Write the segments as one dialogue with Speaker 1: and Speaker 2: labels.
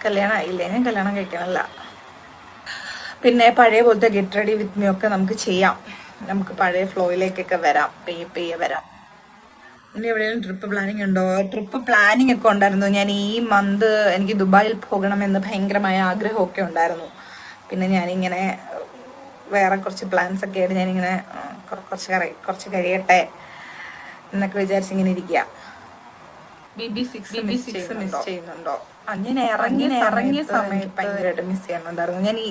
Speaker 1: കല്യാണം ആയില്ലേ, ഞാൻ കല്യാണം കഴിക്കണമല്ല. പിന്നെ പഴയ പോലത്തെ ഗെറ്റ് റെഡി വിത്ത് മീ ഒക്കെ നമുക്ക് ചെയ്യാം. നമുക്ക് പഴയ ഫ്ലോയിലേക്കൊക്കെ വരാം, പെയ്യെ വരാം. ഇനി എവിടെയെങ്കിലും ട്രിപ്പ് പ്ലാനിങ് ഉണ്ടോ? ട്രിപ്പ് പ്ലാനിങ് ഒക്കെ ഉണ്ടായിരുന്നു. ഞാൻ ഈ മന്ത് എനിക്ക് ദുബായിൽ പോകണമെന്ന് ഭയങ്കരമായ ആഗ്രഹമൊക്കെ ഉണ്ടായിരുന്നു. പിന്നെ ഞാനിങ്ങനെ വേറെ കുറച്ച് പ്ലാൻസ് ഒക്കെ ആയിട്ട് ഞാനിങ്ങനെ കുറച്ച് കഴിയട്ടെ എന്നൊക്കെ വിചാരിച്ചിങ്ങനെ ഇരിക്കുക. BB6 മിസ് ചെയ്യുന്നുണ്ടോ? ഞാൻ ഇറങ്ങിയ സമയത്ത് ഭയങ്കരമായിട്ട് മിസ് ചെയ്യുന്നുണ്ടായിരുന്നു. ഞാൻ ഈ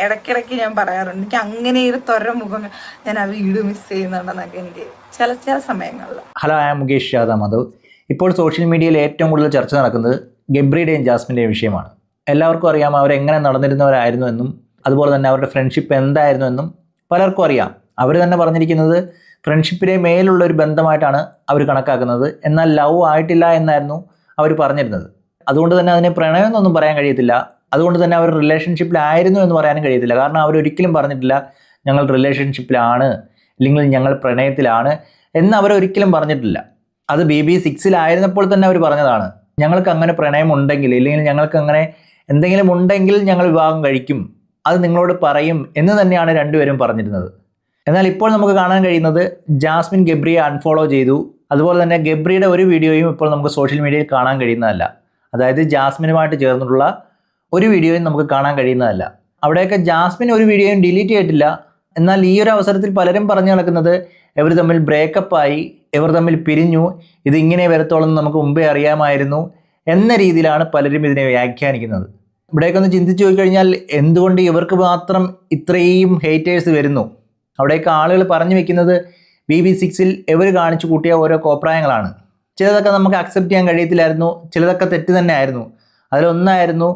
Speaker 1: ഇടയ്ക്കിടയ്ക്ക് ഞാൻ പറയാറുണ്ട്, എനിക്ക് അങ്ങനെ ഒരു തൊര മുഖം ഞാൻ ആ വീഡിയോ മിസ് ചെയ്യുന്നുണ്ടെന്നൊക്കെ എനിക്ക് ചില സമയങ്ങളിൽ.
Speaker 2: Hello, I am Mukesh Madhav. ഇപ്പോൾ സോഷ്യൽ മീഡിയയിൽ ഏറ്റവും കൂടുതൽ ചർച്ച നടക്കുന്നത് ഗബ്രിയുടെയും ജാസ്മിൻ്റെയും വിഷയമാണ്. എല്ലാവർക്കും അറിയാം അവരെങ്ങനെ നടന്നിരുന്നവരായിരുന്നു എന്നും അതുപോലെ തന്നെ അവരുടെ ഫ്രണ്ട്ഷിപ്പ് എന്തായിരുന്നു എന്നും പലർക്കും അറിയാം. അവർ തന്നെ പറഞ്ഞിരിക്കുന്നത് ഫ്രണ്ട്ഷിപ്പിനെ മേലുള്ള ഒരു ബന്ധമായിട്ടാണ് അവർ കണക്കാക്കുന്നത്. എന്നാൽ ലവ് ആയിട്ടില്ല എന്നായിരുന്നു അവർ പറഞ്ഞിരുന്നത്. അതുകൊണ്ട് തന്നെ അതിനെ പ്രണയം എന്നൊന്നും പറയാൻ കഴിയത്തില്ല. അതുകൊണ്ട് തന്നെ അവർ റിലേഷൻഷിപ്പിലായിരുന്നു എന്ന് പറയാനും കഴിയത്തില്ല. കാരണം അവരൊരിക്കലും പറഞ്ഞിട്ടില്ല ഞങ്ങൾ റിലേഷൻഷിപ്പിലാണ് അല്ലെങ്കിൽ ഞങ്ങൾ പ്രണയത്തിലാണ് എന്ന് അവരൊരിക്കലും പറഞ്ഞിട്ടില്ല. അത് BB6-ലായിരുന്നപ്പോൾ തന്നെ അവർ പറഞ്ഞതാണ്, ഞങ്ങൾക്ക് അങ്ങനെ പ്രണയം ഉണ്ടെങ്കിൽ ഇല്ലെങ്കിൽ ഞങ്ങൾക്ക് അങ്ങനെ എന്തെങ്കിലും ഉണ്ടെങ്കിൽ ഞങ്ങൾ വിവാഹം കഴിക്കും, അത് നിങ്ങളോട് പറയും എന്ന് തന്നെയാണ് രണ്ടുപേരും പറഞ്ഞിരുന്നത്. എന്നാൽ ഇപ്പോൾ നമുക്ക് കാണാൻ കഴിയുന്നത് ജാസ്മിൻ ഗബ്രിയെ അൺഫോളോ ചെയ്തു. അതുപോലെ തന്നെ ഗബ്രിയുടെ ഒരു വീഡിയോയും ഇപ്പോൾ നമുക്ക് സോഷ്യൽ മീഡിയയിൽ കാണാൻ കഴിയുന്നതല്ല. അതായത് ജാസ്മിനുമായിട്ട് ചേർന്നിട്ടുള്ള ഒരു വീഡിയോയും നമുക്ക് കാണാൻ കഴിയുന്നതല്ല. അവിടെയൊക്കെ ജാസ്മിൻ ഒരു വീഡിയോയും ഡിലീറ്റ് ചെയ്തിട്ടില്ല. എന്നാൽ ഈ ഒരു അവസരത്തിൽ പലരും പറഞ്ഞു നടക്കുന്നത് ഇവർ തമ്മിൽ ബ്രേക്കപ്പായി, ഇവർ തമ്മിൽ പിരിഞ്ഞു, ഇതിങ്ങനെ വരത്തോളം നമുക്ക് മുമ്പേ അറിയാമായിരുന്നു എന്ന രീതിയിലാണ് പലരും ഇതിനെ വ്യാഖ്യാനിക്കുന്നത്. ഇവിടേക്ക് ഒന്ന് ചിന്തിച്ചു നോക്കിക്കഴിഞ്ഞാൽ എന്തുകൊണ്ട് ഇവർക്ക് മാത്രം ഇത്രയും ഹേറ്റേഴ്സ് വരുന്നു? അവിടേക്ക് ആളുകൾ പറഞ്ഞു വെക്കുന്നത് BB6-ൽ ഇവർ കാണിച്ചു കൂട്ടിയ ഓരോ കോപ്രായങ്ങളാണ്. ചിലതൊക്കെ നമുക്ക് അക്സെപ്റ്റ് ചെയ്യാൻ കഴിയത്തില്ലായിരുന്നു, ചിലതൊക്കെ തെറ്റ് തന്നെ ആയിരുന്നു. അതിലൊന്നായിരുന്നു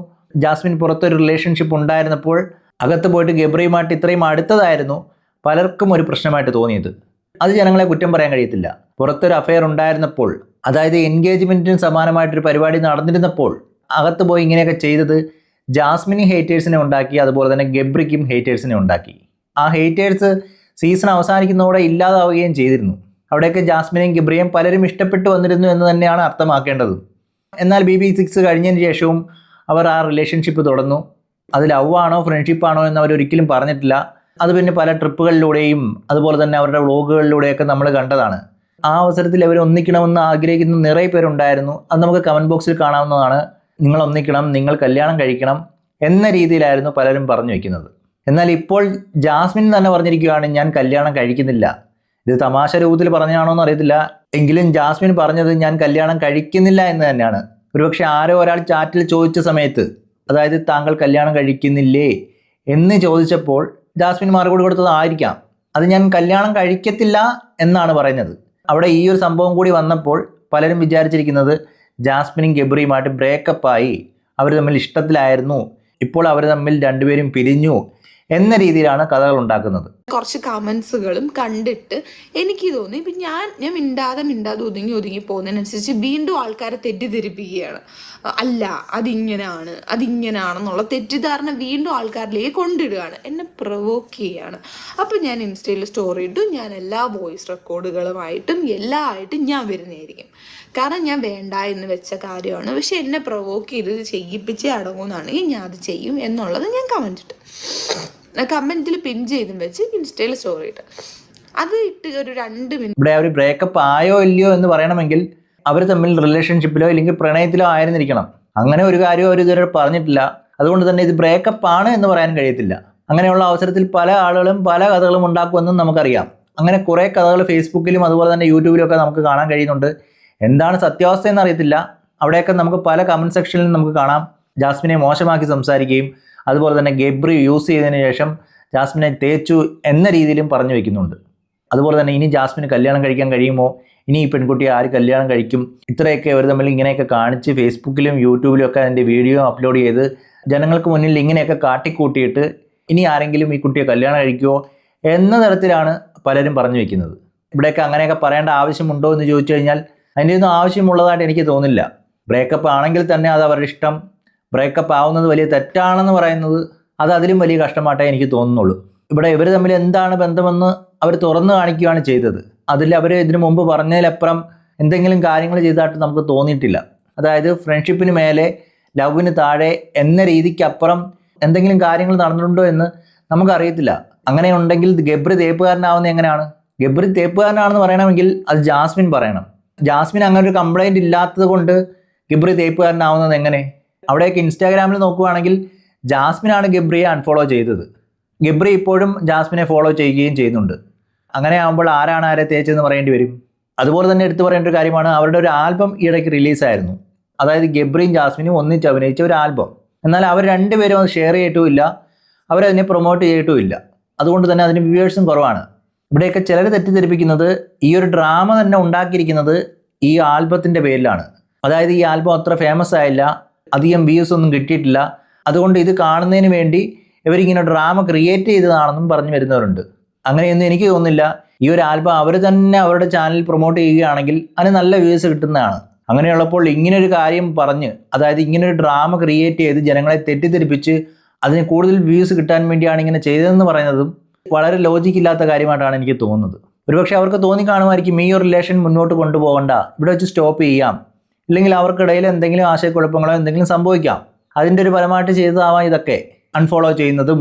Speaker 2: ജാസ്മിൻ പുറത്തൊരു റിലേഷൻഷിപ്പ് ഉണ്ടായിരുന്നപ്പോൾ അകത്ത് പോയിട്ട് ഗബ്രിയുമായിട്ട് ഇത്രയും അടുത്തതായിരുന്നു പലർക്കും ഒരു പ്രശ്നമായിട്ട് തോന്നിയത്. അത് ജനങ്ങളെ കുറ്റം പറയാൻ കഴിയത്തില്ല. പുറത്തൊരു അഫെയർ ഉണ്ടായിരുന്നപ്പോൾ, അതായത് എൻഗേജ്മെൻറ്റിന് സമാനമായിട്ടൊരു പരിപാടി നടന്നിരുന്നപ്പോൾ അകത്ത് പോയി ഇങ്ങനെയൊക്കെ ചെയ്തത് ജാസ്മിന് ഹേറ്റേഴ്സിനെ ഉണ്ടാക്കി, അതുപോലെ തന്നെ ഗബ്രിക്കും ഹേറ്റേഴ്സിനെ ഉണ്ടാക്കി. ആ ഹേറ്റേഴ്സ് സീസൺ അവസാനിക്കുന്നതോടെ ഇല്ലാതാവുകയും ചെയ്തിരുന്നു. അവിടെയൊക്കെ ജാസ്മിനെയും ഗബ്രിയെയും പലരും ഇഷ്ടപ്പെട്ടു വന്നിരുന്നു എന്ന് തന്നെയാണ് അർത്ഥമാക്കേണ്ടത്. എന്നാൽ BB6 കഴിഞ്ഞതിന് ശേഷവും അവർ ആ റിലേഷൻഷിപ്പ് തുടർന്നു. അത് ലവ് ആണോ ഫ്രണ്ട്ഷിപ്പാണോ എന്ന് അവരൊരിക്കലും പറഞ്ഞിട്ടില്ല. അത് പിന്നെ പല ട്രിപ്പുകളിലൂടെയും അതുപോലെ തന്നെ അവരുടെ വ്ളോഗുകളിലൂടെയൊക്കെ നമ്മൾ കണ്ടതാണ്. ആ അവസരത്തിൽ അവർ ഒന്നിക്കണമെന്ന് ആഗ്രഹിക്കുന്ന നിറയെ പേരുണ്ടായിരുന്നു. അത് നമുക്ക് കമൻറ്റ് ബോക്സിൽ കാണാവുന്നതാണ്. നിങ്ങൾ ഒന്നിക്കണം, നിങ്ങൾ കല്യാണം കഴിക്കണം എന്ന രീതിയിലായിരുന്നു പലരും പറഞ്ഞു വയ്ക്കുന്നത്. എന്നാൽ ഇപ്പോൾ ജാസ്മിൻ തന്നെ പറഞ്ഞിരിക്കുകയാണ് ഞാൻ കല്യാണം കഴിക്കുന്നില്ല. ഇത് തമാശ രൂപത്തിൽ പറഞ്ഞാണോ എന്ന് അറിയത്തില്ല, എങ്കിലും ജാസ്മിൻ പറഞ്ഞത് ഞാൻ കല്യാണം കഴിക്കുന്നില്ല എന്ന് തന്നെയാണ്. ഒരുപക്ഷെ ആരോ ഒരാൾ ചാറ്റിൽ ചോദിച്ച സമയത്ത്, അതായത് താങ്കൾ കല്യാണം കഴിക്കുന്നില്ലേ എന്ന് ചോദിച്ചപ്പോൾ ജാസ്മിൻ മറുപടി കൊടുത്തതായിരിക്കാം. അത് ഞാൻ കല്യാണം കഴിക്കത്തില്ല എന്നാണ് പറയുന്നത്. അവിടെ ഈ ഒരു സംഭവം കൂടി വന്നപ്പോൾ പലരും വിചാരിച്ചിരിക്കുന്നത് ജാസ്മിനും ഗബ്രിയുമായിട്ട് ബ്രേക്കപ്പായി, അവർ തമ്മിൽ ഇഷ്ടത്തിലായിരുന്നു, ഇപ്പോൾ അവർ തമ്മിൽ രണ്ടുപേരും പിരിഞ്ഞു എന്ന രീതിയിലാണ് കഥകൾ ഉണ്ടാക്കുന്നത്.
Speaker 3: കുറച്ച് കമൻസുകളും കണ്ടിട്ട് എനിക്ക് തോന്നി ഇപ്പം ഞാൻ മിണ്ടാതെ ഒതുങ്ങി പോകുന്നതിനനുസരിച്ച് വീണ്ടും ആൾക്കാരെ തെറ്റിദ്ധരിപ്പിക്കുകയാണ്. അല്ല അതിങ്ങനെയാണെന്നുള്ള തെറ്റിദ്ധാരണ വീണ്ടും ആൾക്കാരിലേക്ക് കൊണ്ടിടുകയാണ്, എന്നെ പ്രൊവോക്ക് ചെയ്യുകയാണ്. അപ്പം ഞാൻ ഇൻസ്റ്റയിൽ സ്റ്റോറി ഇട്ടു, ഞാൻ എല്ലാ വോയിസ് റെക്കോർഡുകളുമായിട്ടും എല്ലാമായിട്ടും ഞാൻ വരുന്നതായിരിക്കും. കാരണം ഞാൻ വേണ്ട എന്ന് വെച്ച കാര്യമാണ്. പക്ഷെ എന്നെ പ്രൊവോക്ക് ചെയ്ത് ചെയ്യിപ്പിച്ച് അടങ്ങുമെന്നാണെങ്കിൽ ഞാൻ അത് ചെയ്യും എന്നുള്ളത് ഞാൻ കമൻറ്റിൽ പിൻ ചെയ്തും വെച്ച് ഇൻസ്റ്റയിൽ സ്റ്റോറി ഇട്ട് അത് ഇട്ട് ഒരു 2 മിനിറ്റ്.
Speaker 2: ഇവിടെ അവർ ബ്രേക്കപ്പ് ആയോ ഇല്ലയോ എന്ന് പറയണമെങ്കിൽ അവർ തമ്മിൽ റിലേഷൻഷിപ്പിലോ അല്ലെങ്കിൽ പ്രണയത്തിലോ ആയിരുന്നിരിക്കണം. അങ്ങനെ ഒരു കാര്യവും അവർ ഇതുവരെ പറഞ്ഞിട്ടില്ല. അതുകൊണ്ട് തന്നെ ഇത് ബ്രേക്കപ്പ് ആണ് എന്ന് പറയാൻ കഴിയത്തില്ല. അങ്ങനെയുള്ള അവസരത്തിൽ പല ആളുകളും പല കഥകളും ഉണ്ടാക്കുമെന്നും നമുക്കറിയാം. അങ്ങനെ കുറേ കഥകൾ ഫേസ്ബുക്കിലും അതുപോലെ തന്നെ യൂട്യൂബിലും ഒക്കെ നമുക്ക് കാണാൻ കഴിയുന്നുണ്ട്. എന്താണ് സത്യാവസ്ഥ എന്ന് അറിയത്തില്ല. അവിടെയൊക്കെ നമുക്ക് പല കമൻറ്റ് സെക്ഷനിലും നമുക്ക് കാണാം ജാസ്മിനെ മോശമാക്കി സംസാരിക്കുകയും അതുപോലെ തന്നെ ഗബ്രി യൂസ് ചെയ്തതിന് ശേഷം ജാസ്മിനെ തേച്ചു എന്ന രീതിയിലും പറഞ്ഞു വയ്ക്കുന്നുണ്ട്. അതുപോലെ തന്നെ ഇനി ജാസ്മിന് കല്യാണം കഴിക്കാൻ കഴിയുമോ, ഇനി ഈ പെൺകുട്ടിയെ ആര് കല്യാണം കഴിക്കും, ഇത്രയൊക്കെ അവർ തമ്മിൽ ഇങ്ങനെയൊക്കെ കാണിച്ച് ഫേസ്ബുക്കിലും യൂട്യൂബിലും ഒക്കെ അതിൻ്റെ വീഡിയോ അപ്ലോഡ് ചെയ്ത് ജനങ്ങൾക്ക് മുന്നിൽ ഇങ്ങനെയൊക്കെ കാട്ടിക്കൂട്ടിയിട്ട് ഇനി ആരെങ്കിലും ഈ കുട്ടിയെ കല്യാണം കഴിക്കുമോ എന്ന തരത്തിലാണ് പലരും പറഞ്ഞു വയ്ക്കുന്നത്. ഇവിടെയൊക്കെ അങ്ങനെയൊക്കെ പറയേണ്ട ആവശ്യമുണ്ടോ എന്ന് ചോദിച്ചു കഴിഞ്ഞാൽ അതിൻ്റെ ഒന്നും ആവശ്യമുള്ളതായിട്ട് എനിക്ക് തോന്നുന്നില്ല. ബ്രേക്കപ്പ് ആണെങ്കിൽ തന്നെ അത് അവരുടെ ഇഷ്ടം. ബ്രേക്കപ്പ് ആവുന്നത് വലിയ തെറ്റാണെന്ന് പറയുന്നത് അത് അതിലും വലിയ കഷ്ടമായിട്ടേ എനിക്ക് തോന്നുന്നുള്ളൂ. ഇവിടെ ഇവർ തമ്മിൽ എന്താണ് ബന്ധമെന്ന് അവർ തുറന്നു കാണിക്കുകയാണ് ചെയ്തത്. അതിൽ അവർ ഇതിനു മുമ്പ് പറഞ്ഞതിലപ്പുറം എന്തെങ്കിലും കാര്യങ്ങൾ ചെയ്തതായിട്ട് നമുക്ക് തോന്നിയിട്ടില്ല. അതായത് ഫ്രണ്ട്ഷിപ്പിന് മേലെ ലവിന് താഴെ എന്ന രീതിക്കപ്പുറം എന്തെങ്കിലും കാര്യങ്ങൾ നടന്നിട്ടുണ്ടോ എന്ന് നമുക്കറിയത്തില്ല. അങ്ങനെ ഉണ്ടെങ്കിൽ ഗബ്രി തേപ്പുകാരനാവുന്നത് എങ്ങനെയാണ്? ഗബ്രി തേപ്പുകാരനാണെന്ന് പറയണമെങ്കിൽ അത് ജാസ്മിൻ പറയണം. ജാസ്മിൻ അങ്ങനെ ഒരു കംപ്ലൈൻറ്റ് ഇല്ലാത്തത് കൊണ്ട് ഗബ്രി തേപ്പുകാരനാവുന്നത് എങ്ങനെ? അവിടെയൊക്കെ ഇൻസ്റ്റാഗ്രാമിൽ നോക്കുകയാണെങ്കിൽ ജാസ്മിനാണ് ഗബ്രിയെ അൺഫോളോ ചെയ്തത്. ഗബ്രി ഇപ്പോഴും ജാസ്മിനെ ഫോളോ ചെയ്യുകയും ചെയ്യുന്നുണ്ട്. അങ്ങനെ ആകുമ്പോൾ ആരാണ് ആരെ തേച്ചതെന്ന് പറയേണ്ടി വരും. അതുപോലെ തന്നെ എടുത്തു പറയേണ്ട ഒരു കാര്യമാണ്, അവരുടെ ഒരു ആൽബം ഈയിടയ്ക്ക് റിലീസായിരുന്നു. അതായത് ഗബ്രിയും ജാസ്മിനും ഒന്നിച്ച് അഭിനയിച്ച ഒരു ആൽബം. എന്നാൽ അവർ രണ്ടുപേരും അത് ഷെയർ ചെയ്തിട്ടുമില്ല, അവരതിനെ പ്രൊമോട്ട് ചെയ്തിട്ടുമില്ല. അതുകൊണ്ട് തന്നെ അതിന് വ്യൂവേഴ്സും കുറവാണ്. ഇവിടെയൊക്കെ ചിലർ തെറ്റിദ്ധരിപ്പിക്കുന്നത് ഈ ഒരു ഡ്രാമ തന്നെ ഉണ്ടാക്കിയിരിക്കുന്നത് ഈ ആൽബത്തിൻ്റെ പേരിലാണ്. അതായത് ഈ ആൽബം അത്ര ഫേമസ് ആയില്ല, അധികം വ്യൂസ് ഒന്നും കിട്ടിയിട്ടില്ല, അതുകൊണ്ട് ഇത് കാണുന്നതിന് വേണ്ടി ഇവരിങ്ങനെ ഡ്രാമ ക്രിയേറ്റ് ചെയ്തതാണെന്നും പറഞ്ഞു വരുന്നവരുണ്ട്. അങ്ങനെയൊന്നും എനിക്ക് തോന്നുന്നില്ല. ഈ ഒരു ആൽബം അവർ തന്നെ അവരുടെ ചാനലിൽ പ്രൊമോട്ട് ചെയ്യുകയാണെങ്കിൽ അതിന് നല്ല വ്യൂസ് കിട്ടുന്നതാണ്. അങ്ങനെയുള്ളപ്പോൾ ഇങ്ങനൊരു കാര്യം പറഞ്ഞ്, അതായത് ഇങ്ങനൊരു ഡ്രാമ ക്രിയേറ്റ് ചെയ്ത് ജനങ്ങളെ തെറ്റിദ്ധരിപ്പിച്ച് അതിന് കൂടുതൽ വ്യൂസ് കിട്ടാൻ വേണ്ടിയാണ് ഇങ്ങനെ ചെയ്തതെന്ന് പറയുന്നതും വളരെ ലോജിക്ക് ഇല്ലാത്ത കാര്യമായിട്ടാണ് എനിക്ക് തോന്നുന്നത്. ഒരുപക്ഷെ അവർക്ക് തോന്നിക്കാണുമായിരിക്കും ഈ ഒരു റിലേഷൻ മുന്നോട്ട് കൊണ്ടുപോകണ്ട, ഇവിടെ വെച്ച് സ്റ്റോപ്പ് ചെയ്യാം, ഇല്ലെങ്കിൽ അവർക്കിടയിൽ എന്തെങ്കിലും ആശയക്കുഴപ്പങ്ങളോ എന്തെങ്കിലും സംഭവിക്കാം, അതിൻ്റെ ഒരു ഫലമായിട്ട് ചെയ്തതാവാം ഇതൊക്കെ. അൺഫോളോ ചെയ്യുന്നതും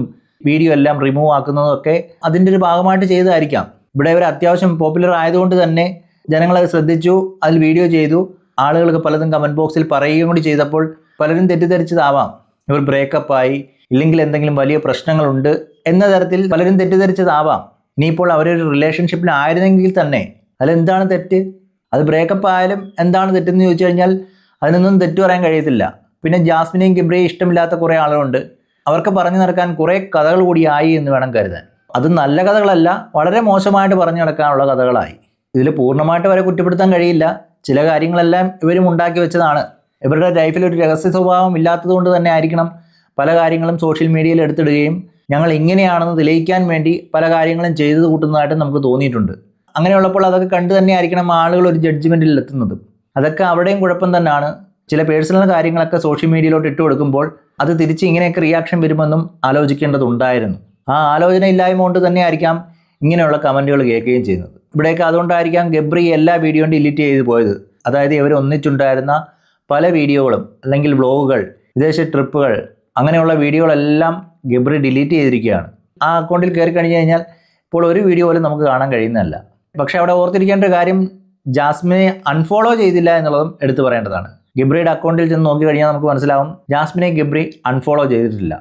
Speaker 2: വീഡിയോ എല്ലാം റിമൂവ് ആക്കുന്നതും ഒക്കെ അതിൻ്റെ ഒരു ഭാഗമായിട്ട് ചെയ്തതായിരിക്കാം. ഇവിടെ ഇവർ അത്യാവശ്യം പോപ്പുലർ ആയതുകൊണ്ട് തന്നെ ജനങ്ങളത് ശ്രദ്ധിച്ചു, അതിൽ വീഡിയോ ചെയ്തു, ആളുകൾക്ക് പലതും കമൻറ്റ് ബോക്സിൽ പറയുകയും കൂടി ചെയ്തപ്പോൾ പലരും തെറ്റിദ്ധരിച്ചതാവാം ഇവർ ബ്രേക്കപ്പായി, ഇല്ലെങ്കിൽ എന്തെങ്കിലും വലിയ പ്രശ്നങ്ങളുണ്ട് എന്ന തരത്തിൽ പലരും തെറ്റിദ്ധരിച്ചതാവാം. ഇനിയിപ്പോൾ അവരൊരു റിലേഷൻഷിപ്പിലായിരുന്നെങ്കിൽ തന്നെ അതിലെന്താണ് തെറ്റ്? അത് ബ്രേക്കപ്പ് ആയാലും എന്താണ് തെറ്റെന്ന് ചോദിച്ചു കഴിഞ്ഞാൽ അതിനൊന്നും തെറ്റു പറയാൻ കഴിയത്തില്ല. പിന്നെ ജാസ്മിനെയും ഗബ്രിയെയും ഇഷ്ടമില്ലാത്ത കുറേ ആളുകളുണ്ട്. അവർക്ക് പറഞ്ഞു നടക്കാൻ കുറേ കഥകൾ കൂടിയായി എന്ന് വേണം കരുതാൻ. അത് നല്ല കഥകളല്ല, വളരെ മോശമായിട്ട് പറഞ്ഞു നടക്കാനുള്ള കഥകളായി. ഇതിൽ പൂർണ്ണമായിട്ട് വരെ കുറ്റപ്പെടുത്താൻ കഴിയില്ല. ചില കാര്യങ്ങളെല്ലാം ഇവരും ഉണ്ടാക്കി വെച്ചതാണ്. ഇവരുടെ ലൈഫിൽ ഒരു രഹസ്യ സ്വഭാവം ഇല്ലാത്തതുകൊണ്ട് തന്നെ ആയിരിക്കണം പല കാര്യങ്ങളും സോഷ്യൽ മീഡിയയിൽ എടുത്തിടുകയും ഞങ്ങൾ ഇങ്ങനെയാണെന്ന് തെളിയിക്കാൻ വേണ്ടി പല കാര്യങ്ങളും ചെയ്തു കൂട്ടുന്നതായിട്ട് നമുക്ക് തോന്നിയിട്ടുണ്ട്. അങ്ങനെയുള്ളപ്പോൾ അതൊക്കെ കണ്ടു തന്നെ ആയിരിക്കണം ആളുകൾ ഒരു ജഡ്ജ്മെൻറ്റിൽ എത്തുന്നത്. അതൊക്കെ അവിടെയും കുഴപ്പം തന്നെയാണ്. ചില പേഴ്സണൽ കാര്യങ്ങളൊക്കെ സോഷ്യൽ മീഡിയയിലോട്ട് ഇട്ട് കൊടുക്കുമ്പോൾ അത് തിരിച്ച് ഇങ്ങനെയൊക്കെ റിയാക്ഷൻ വരുമെന്നും ആലോചിക്കേണ്ടതുണ്ടായിരുന്നു. ആ ആലോചന ഇല്ലായ്മ കൊണ്ട് തന്നെ ആയിരിക്കാം ഇങ്ങനെയുള്ള കമൻറ്റുകൾ കേൾക്കുകയും ചെയ്യുന്നത്. ഇവിടെയൊക്കെ അതുകൊണ്ടായിരിക്കാം ഗബ്രി എല്ലാ വീഡിയോയും ഡിലീറ്റ് ചെയ്ത് പോയത്. അതായത് ഇവർ ഒന്നിച്ചുണ്ടായിരുന്ന പല വീഡിയോകളും അല്ലെങ്കിൽ വ്ളോഗുകൾ, വിദേശ ട്രിപ്പുകൾ, അങ്ങനെയുള്ള വീഡിയോകളെല്ലാം ഗബ്രി ഡിലീറ്റ് ചെയ്തിരിക്കുകയാണ്. ആ അക്കൗണ്ടിൽ കയറി കഴിഞ്ഞ് കഴിഞ്ഞാൽ ഇപ്പോൾ ഒരു വീഡിയോ പോലും നമുക്ക് കാണാൻ കഴിയുന്നതല്ല. പക്ഷേ അവിടെ ഓർത്തിരിക്കേണ്ട ഒരു കാര്യം, ജാസ്മിനെ അൺഫോളോ ചെയ്തില്ല എന്നുള്ളതും എടുത്തു പറയേണ്ടതാണ്. ഗബ്രിയുടെ അക്കൗണ്ടിൽ ചെന്ന് നോക്കി കഴിഞ്ഞാൽ നമുക്ക് മനസ്സിലാവും ജാസ്മിനെ ഗബ്രി അൺഫോളോ ചെയ്തിട്ടില്ല.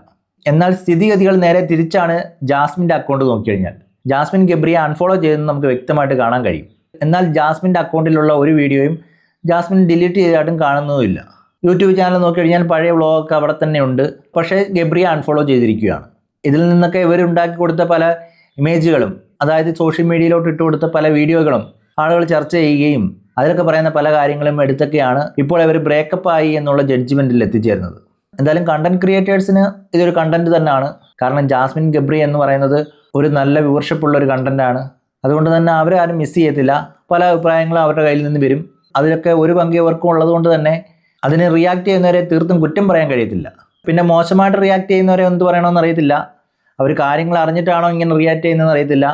Speaker 2: എന്നാൽ സ്ഥിതിഗതികൾ നേരെ തിരിച്ചാണ്. ജാസ്മിൻ്റെ അക്കൗണ്ട് നോക്കിക്കഴിഞ്ഞാൽ ജാസ്മിൻ ഗബ്രിയെ അൺഫോളോ ചെയ്തെന്ന് നമുക്ക് വ്യക്തമായിട്ട് കാണാൻ കഴിയും. എന്നാൽ ജാസ്മിൻ്റെ അക്കൗണ്ടിലുള്ള ഒരു വീഡിയോയും ജാസ്മിൻ ഡിലീറ്റ് ചെയ്തതായിട്ടും കാണുന്നതുമില്ല. യൂട്യൂബ് ചാനൽ നോക്കിക്കഴിഞ്ഞാൽ പഴയ വ്ളോഗൊക്കെ അവിടെ തന്നെ ഉണ്ട്, പക്ഷേ ഗബ്രിയെ അൺഫോളോ ചെയ്തിരിക്കുകയാണ്. ഇതിൽ നിന്നൊക്കെ ഇവരുണ്ടാക്കി കൊടുത്ത പല ഇമേജുകളും, അതായത് സോഷ്യൽ മീഡിയയിലോട്ട് ഇട്ട് കൊടുത്ത പല വീഡിയോകളും ആളുകൾ ചർച്ച ചെയ്യുകയും അതിലൊക്കെ പറയുന്ന പല കാര്യങ്ങളും എടുത്തൊക്കെയാണ് ഇപ്പോൾ ഇവർ ബ്രേക്കപ്പായി എന്നുള്ള ജഡ്ജ്മെൻറ്റിൽ എത്തിച്ചേരുന്നത്. എന്തായാലും കണ്ടന്റ് ക്രിയേറ്റേഴ്സിന് ഇതൊരു കണ്ടന്റ് തന്നെയാണ്. കാരണം ജാസ്മിൻ ഗബ്രി എന്ന് പറയുന്നത് ഒരു നല്ല വ്യൂവർഷിപ്പുള്ള ഒരു കണ്ടന്റാണ്. അതുകൊണ്ട് തന്നെ അവരെ ആരും മിസ് ചെയ്യത്തില്ല. പല അഭിപ്രായങ്ങളും അവരുടെ കയ്യിൽ നിന്ന് വരും. അതിലൊക്കെ ഒരു പങ്ക് ഇവർക്കും ഉള്ളതുകൊണ്ട് തന്നെ അതിന് റിയാക്ട് ചെയ്യുന്നവരെ തീർത്തും കുറ്റം പറയാൻ കഴിയത്തില്ല. പിന്നെ മോശമായിട്ട് റിയാക്ട് ചെയ്യുന്നവരെ എന്ത് പറയണമെന്ന് അറിയത്തില്ല. അവർ കാര്യങ്ങൾ അറിഞ്ഞിട്ടാണോ ഇങ്ങനെ റിയാക്ട് ചെയ്യുന്നതെന്ന് അറിയത്തില്ല.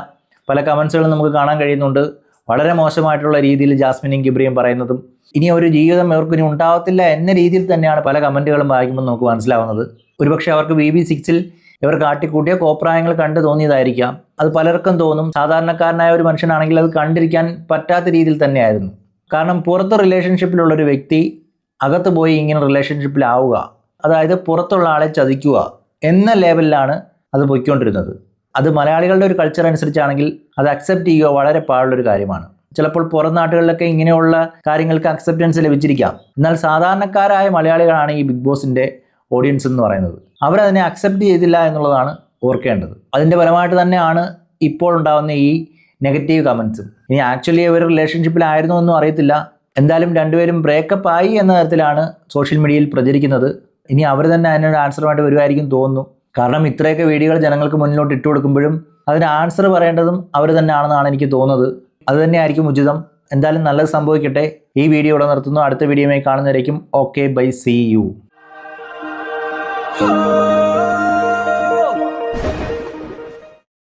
Speaker 2: പല കമൻസുകളും നമുക്ക് കാണാൻ കഴിയുന്നുണ്ട്. വളരെ മോശമായിട്ടുള്ള രീതിയിൽ ജാസ്മിനും ഗബ്രിയും പറയുന്നതും ഇനി ഒരു ജീവിതം ഇവർക്കിനി ഉണ്ടാവത്തില്ല എന്ന രീതിയിൽ തന്നെയാണ് പല കമൻറ്റുകളും വായിക്കുമ്പോൾ നമുക്ക് മനസ്സിലാവുന്നത്. ഒരുപക്ഷെ അവർക്ക് BB6-ൽ ഇവർ കാട്ടിക്കൂട്ടിയ കോപ്രായങ്ങൾ കണ്ടു തോന്നിയതായിരിക്കാം. അത് പലർക്കും തോന്നും. സാധാരണക്കാരനായ ഒരു മനുഷ്യനാണെങ്കിൽ അത് കണ്ടിരിക്കാൻ പറ്റാത്ത രീതിയിൽ തന്നെയായിരുന്നു. കാരണം പുറത്ത് റിലേഷൻഷിപ്പിലുള്ളൊരു വ്യക്തി അകത്ത് പോയി ഇങ്ങനെ റിലേഷൻഷിപ്പിലാവുക, അതായത് പുറത്തുള്ള ആളെ ചതിക്കുക എന്ന ലെവലിലാണ് അത് പോയിക്കൊണ്ടിരുന്നത്. അത് മലയാളികളുടെ ഒരു കൾച്ചർ അനുസരിച്ചാണെങ്കിൽ അത് അക്സെപ്റ്റ് ചെയ്യുക വളരെ പാടുള്ളൊരു കാര്യമാണ്. ചിലപ്പോൾ പുറം നാട്ടുകളിലൊക്കെ ഇങ്ങനെയുള്ള കാര്യങ്ങൾക്ക് അക്സെപ്റ്റൻസ് ലഭിച്ചിരിക്കാം. എന്നാൽ സാധാരണക്കാരായ മലയാളികളാണ് ഈ ബിഗ് ബോസിൻ്റെ ഓഡിയൻസ് എന്ന് പറയുന്നത്. അവരതിനെ അക്സെപ്റ്റ് ചെയ്തില്ല എന്നുള്ളതാണ് ഓർക്കേണ്ടത്. അതിൻ്റെ ഫലമായിട്ട് തന്നെയാണ് ഇപ്പോൾ ഉണ്ടാകുന്ന ഈ നെഗറ്റീവ് കമൻസും. ഇനി ആക്ച്വലി അവർ റിലേഷൻഷിപ്പിലായിരുന്നു എന്നും അറിയത്തില്ല. എന്തായാലും രണ്ടുപേരും ബ്രേക്കപ്പ് ആയി എന്ന തരത്തിലാണ് സോഷ്യൽ മീഡിയയിൽ പ്രചരിക്കുന്നത്. ഇനി അവർ തന്നെ അതിനൊരു ആൻസറുമായിട്ട് വരുമായിരിക്കും തോന്നുന്നു. കാരണം ഇത്രയൊക്കെ വീഡിയോകൾ ജനങ്ങൾക്ക് മുന്നിലോട്ട് ഇട്ട് കൊടുക്കുമ്പോഴും അതിന് ആൻസർ പറയേണ്ടതും അവർ തന്നെയാണെന്നാണ് എനിക്ക് തോന്നുന്നത്. അതുതന്നെയായിരിക്കും ഉചിതം. എന്തായാലും നല്ലത് സംഭവിക്കട്ടെ. ഈ വീഡിയോ ഇവിടെ നിർത്തുന്നു. അടുത്ത വീഡിയോയുമായി കാണുന്നവരേക്കും ഓക്കെ ബൈ, സീ യു.